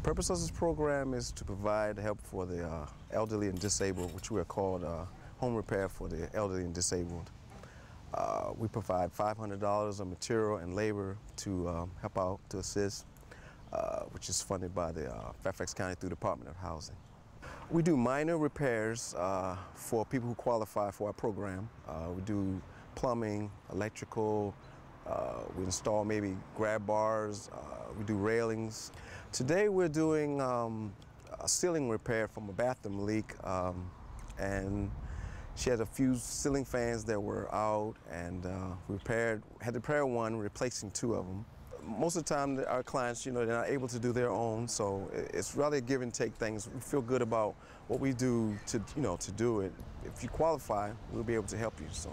Purpose of this program is to provide help for the elderly and disabled, which we are called home repair for the elderly and disabled. We provide $500 of material and labor to help out, to assist, which is funded by the Fairfax County through the Department of Housing. We do minor repairs for people who qualify for our program. We do plumbing, electrical, we install maybe grab bars, we do railings. Today we're doing a ceiling repair from a bathroom leak, and she had a few ceiling fans that were out, and had to repair one, replacing two of them. Most of the time our clients, they're not able to do their own, so it's rather a give and take things. We feel good about what we do to do it. If you qualify, we'll be able to help you. So.